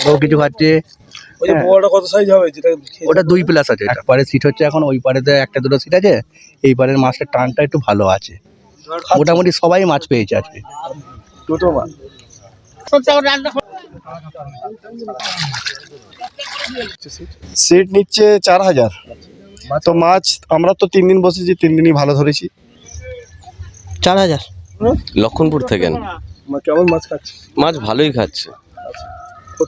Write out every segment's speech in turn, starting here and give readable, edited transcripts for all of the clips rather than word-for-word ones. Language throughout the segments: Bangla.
ও কিছু খাচ্ছে। কত সাইজ হবে? ওটা 2 প্লাস আছে। একবারে সিট হচ্ছে এখন, ওই পারেতে একটা দুটো সিট আছে, এই পারের মাছটার টানটা একটু ভালো আছে। মোটামুটি সবাই মাছ পেয়েছে আজকে। ছোটো মাছ সিট নিচ্ছে 4000। তো মাছ আমরা তো 3 দিন বসেছি, 3 দিনই ভালো ধরেছি। 4000 লক্ষণপুর থেকে। কেমন মাছ খাচ্ছে? মাছ ভালোই খাচ্ছে।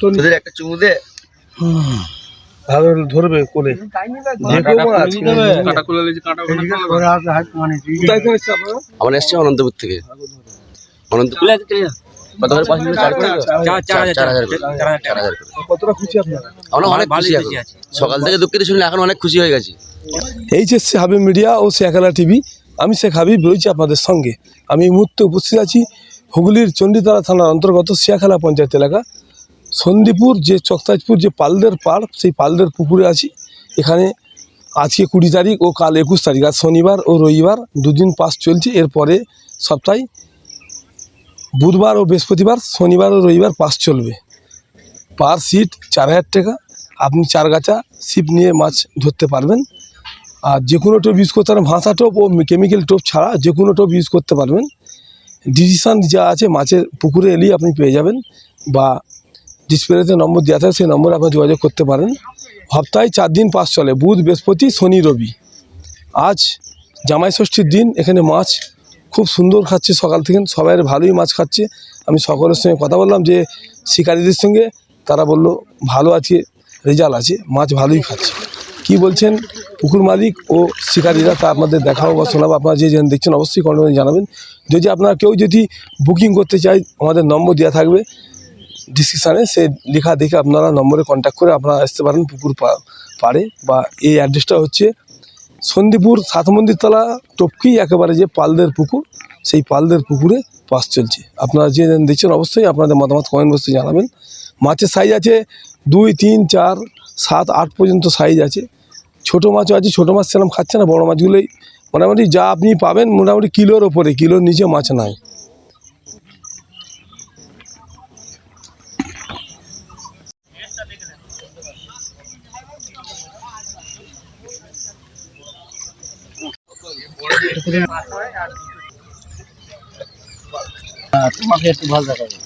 তোদের একটা চুমু দে। ভালো ধরবে কোলে। আমরা এসছি অনন্তপুর থেকে। অনন্তপুর কতটা খুশি আপনারা? আমরা অনেক খুশি আছি। সকাল থেকে দুঃখিত ছিলাম, এখন অনেক খুশি হয়ে গেছি। এইচএসসি হাবিব মিডিয়া ও শেখালা টিভি, আমি শেখ হাবিব রয়েছি আপনাদের সঙ্গে। আমি এই মুহূর্তে উপস্থিত আছি হুগলির চণ্ডীতলা থানার অন্তর্গত শিয়াখালা পঞ্চায়েত এলাকা সন্দীপুর যে চকতাজপুর যে পালদের পাড়, সেই পালদের পুকুরে আছি। এখানে আজকে 20 তারিখ ও কাল 21 তারিখ, আজ শনিবার ও রবিবার 2 দিন পাস চলছে। এরপরে সপ্তাহে বুধবার ও বৃহস্পতিবার, শনিবার ও রবিবার পাস চলবে। পার সিট 4000 টাকা। আপনি 4 গাছা ছিপ নিয়ে মাছ ধরতে পারবেন। আর যে কোনো টোপ ইউজ করতে পারেন, ভাষা টোপ ও কেমিক্যাল টোপ ছাড়া যে কোনো টোপ ইউজ করতে পারবেন। ডিসিশন যা আছে মাছের পুকুরে এলেই আপনি পেয়ে যাবেন, বা ডিসপ্লেতে নম্বর দেওয়া থাকে, সেই নম্বরে আপনি যোগাযোগ করতে পারেন। সপ্তাহে 4 দিন পাস চলে, বুধ বৃহস্পতি শনি রবি। আজ জামাই ষষ্ঠীর দিন, এখানে মাছ খুব সুন্দর খাচ্ছে সকাল থেকে, সবাই ভালোই মাছ খাচ্ছে। আমি সকলের সঙ্গে কথা বললাম যে শিকারীদের সঙ্গে, তারা বললো ভালো আছে, রেজাল্ট আছে, মাছ ভালোই খাচ্ছে। কি বলছেন পুকুর মালিক ও শিকারীরা তা আপনাদের দেখাবো বা শোনাবো। আপনারা যে দেখছেন অবশ্যই কমেন্টে জানাবেন। যদি আপনারা কেউ যদি বুকিং করতে চাই, আমাদের নম্বর দেওয়া থাকবে ডিসক্রিপশানে, সে লেখা দেখে আপনারা নম্বরে কন্ট্যাক্ট করে আপনারা আসতে পারেন পুকুর পাড়ে। বা এই অ্যাড্রেসটা হচ্ছে সন্দীপুর 7 মন্দিরতলা টপকি একেবারে যে পালদের পুকুর, সেই পালদের পুকুরে পাস চলছে। আপনারা যে দেখছেন অবশ্যই আপনাদের মতামত কমেন্ট বক্সে জানাবেন। মাছের সাইজ আছে 2, 3, 4, 7, 8 পর্যন্ত সাইজ আছে। ছোটো মাছও আছে, ছোটো মাছ সেরকম খাচ্ছে না, বড়ো মাছগুলোই মোটামুটি যা আপনি পাবেন মোটামুটি কিলোর ওপরে, কিলোর নিচে মাছ নাই। তোমাকে একটু ভালো দেখাবে,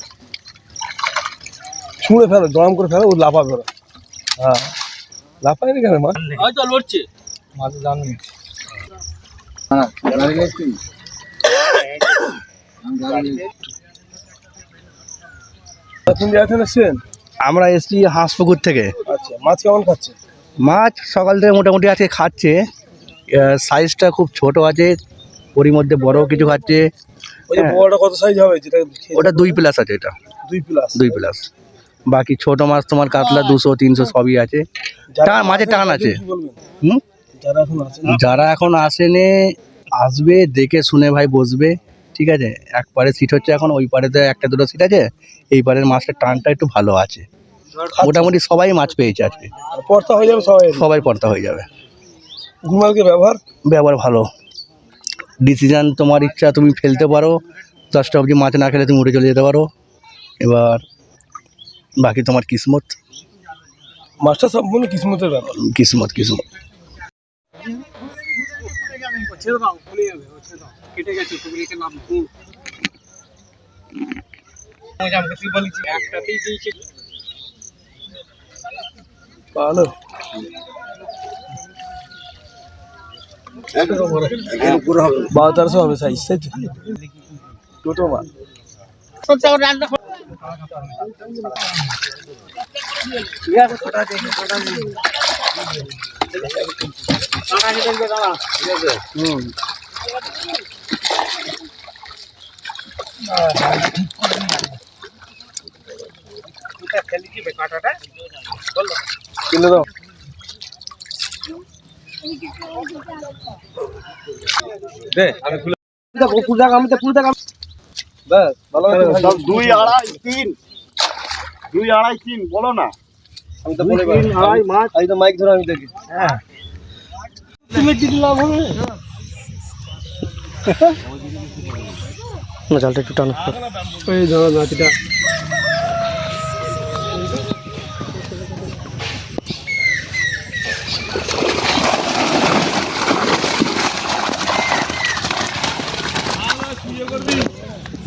ছুঁড়ে ফেলো, গরম করে ফেলো, ও লাফা ফেলো। হ্যাঁ, লাফায় না কেন মাছ? হয়তো লড়ছে মাছ জানি। আমরা এসছি হাঁসপুকুর থেকে। আচ্ছা, মাছ কেমন খাচ্ছে? মাছ সকাল থেকে মোটামুটি আজকে খাচ্ছে। সাইজটা খুব ছোট আছে, ওরই মধ্যে বড় কিছু খাচ্ছে। বড়টা কত সাইজ হবে? যেটা ওটা 2 প্লাস আছে, এটা 2 প্লাস। বাকি ছোট মাছ তোমার কাতলা 200, 300 সবই আছে। মাঝে টান আছে। যারা এখন আসেনি আসবে, দেখে শুনে ভাই বসবে, ঠিক আছে। একবারে সিট হচ্ছে এখন, ওই পারেতে একটা দুটো সিট আছে, এই পারের মাছটার টানটা একটু ভালো আছে। মোটামুটি সবাই মাছ পেয়েছে আজকে। পর্তা হয়ে যাবে, সবাই পর্তা হয়ে যাবে। ঘুমালকে ব্যবহার ভালো। ডিসিশন তোমার ইচ্ছা, তুমি ফেলতে পারো 10টা অবধি, মাছ না খেলে তুমি উঠে চলে যেতে পারো। এবার বাকি তোমার কিসমত। মাছটা সম্পূর্ণ কিসমতের ব্যাপার। কিসমত। ভালো 1200 হবে সাইজ। ছোটো মাছ কিনে দাও। আমি তো পুরো টাকা ব্যাস ভালো। 2, 2.5, 3 বলো না। আমি তো বলে 3, 2.5 মাছ। এই তো মাইক ধরে আমি দেখি। হ্যাঁ, তুমি কি লাভ হবে? না জালটা একটু টানো। ওই ধরো নাতিটা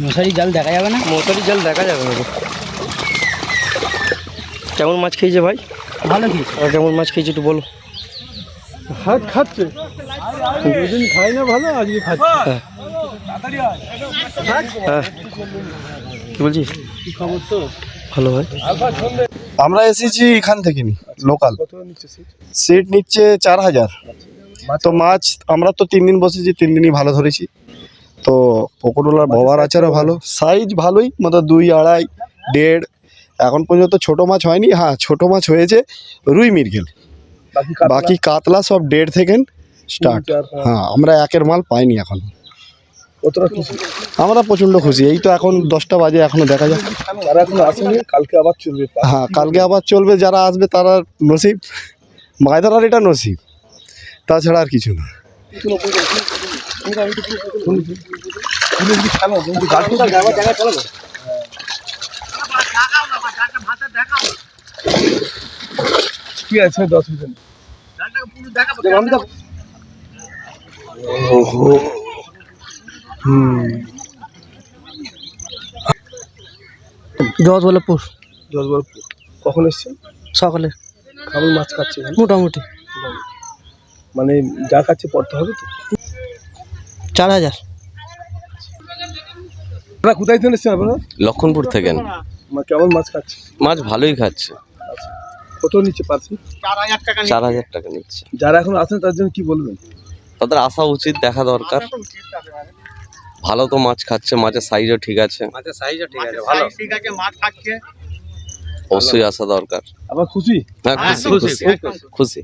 মশারি জাল দেখা যাবে না? মশারি জাল দেখা যাবে না। কেমন মাছ খেয়েছে ভাই? ভালো খেয়েছে। কেমন মাছ খেয়েছে একটু বলো। হাত খাচ্ছে, দুদিন খাই না ভালো, আজকে খাচ্ছে। হ্যাঁ কি বলছিস? কি খবর তো? ভালো ভাই। আমরা এসেছি এখান থেকে লোকাল। কত নিচ্ছে সিট? সিট নিচ্ছে 4000। তো মাছ আমরা তো 3 দিন বসেছি, 3 দিনই ভালো ধরেছি। তো পকোড়ার ব্যবহার আচারও ভালো, সাইজ ভালোই, মতো 2, 2.5, 1.5। এখন পর্যন্ত ছোট মাছ হয়নি। হ্যাঁ ছোট মাছ হয়েছে রুই মৃগেল, বাকি কাতলা সব 1.5 থেকে স্টার্ট। হ্যাঁ আমরা একের মাল পাইনি এখন। কতটা খুশি? আমরা প্রচণ্ড খুশি। এই তো এখন 10টা বাজে, এখনো দেখা যাক। তারা এখন আসেনি, কালকে আবার চলবে। হ্যাঁ কালকে আবার চলবে, যারা আসবে তারা নসিব, মাছ ধরার এটা নসিব, তাছাড়া আর কিছু না। কি আছে 10 মিনিট? জজবল্লভপুর। জজবরপুর। কখন এসছেন? সকালে। কেমন মাছ খাচ্ছে? মোটামুটি মানে যা খাচ্ছে পড়তে হবে তো। 4000। আপনারা কোথায় থেকে এসছেন আপনারা? লক্ষণপুর থেকে। কেমন মাছ খাচ্ছে? মাছ ভালোই খাচ্ছে। কত নিচ্ছে পার্সি? 4000 টাকা নিচ্ছে। যারা এখন আছেন তার জন্য কি বলবেন? তাদের আসা উচিত, দেখা দরকার। ভালো তো মাছ খাচ্ছে, মাছের সাইজও ঠিক আছে। অবশ্যই আসা দরকার। আবার খুশি? হ্যাঁ খুশি খুশি।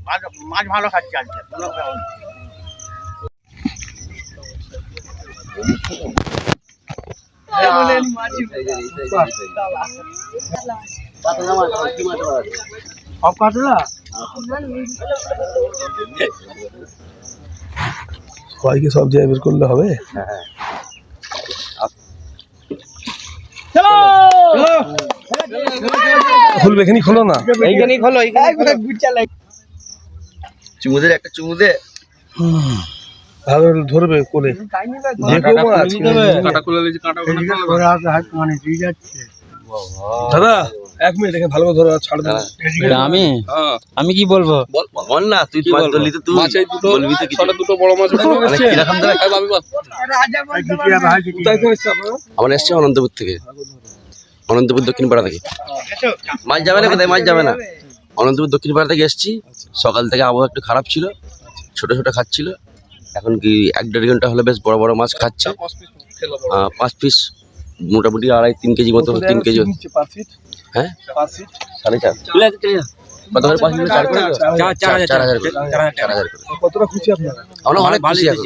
মাছ ভালো খাচ্ছে আজকে। সবাইকে সব জায়গায় বের করলে হবে? খুলবে, এখানে খোলো না। এইখানেই খোলো, এইখানে চুমুদের একটা চুমুদে ভালো ধরবে কোলে। যে কেউ মাছ দাদা 1 মিনিট এখানে ভালো করে ধরো, ছাড় দেবে। আমি কি বলবো? বল না, তুই মাছ ধরলি তো, তুই বলবি তো কিছু। দুটো বড় মাছ মানে কিরকম ধরে খাবে আমি বল। কোথায় থেকে এসছে আপনারা? আমরা এসছি অনন্তপুর থেকে, অনন্তপুর দক্ষিণ পাড়া থেকে। মাছ যাবে না কোথায়? মাছ যাবে না। অনন্তপুর দক্ষিণ পাড়া থেকে এসছি। সকাল থেকে আবহাওয়া একটু খারাপ ছিল, ছোট ছোট খাচ্ছিল। এখন কি 1-1.5 ঘন্টা হলে বেশ বড় বড় মাছ খাচ্ছে। 5 পিস মোটামুটি 2.5-3 কেজি মতো। 3 কেজি। হ্যাঁ 4.5। কত করে 5 মিনিট? 4,000 করে। 4,000 করে। কতটা খুশি আপনারা? আমরা অনেক খুশি এখন।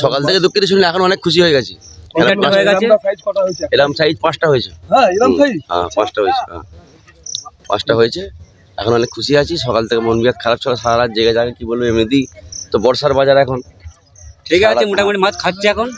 সকাল থেকে দুঃখিত শুনলে এখন অনেক খুশি হয়ে গেছি। সাইজ কটা হয়েছে? এরকম সাইজ 5টা হয়েছে। হ্যাঁ এরকম সাইজ? হ্যাঁ 5টা হয়েছে। হ্যাঁ 5টা হয়েছে। এখন অনেক খুশি আছি। সকাল থেকে মন বিরাট খারাপ ছিল, সারা রাত জেগে জাগে কি বলবো। এমনিতেই তো বর্ষার বাজার এখন। ঠিক আছে, মোটামুটি মাছ খাচ্ছে এখন।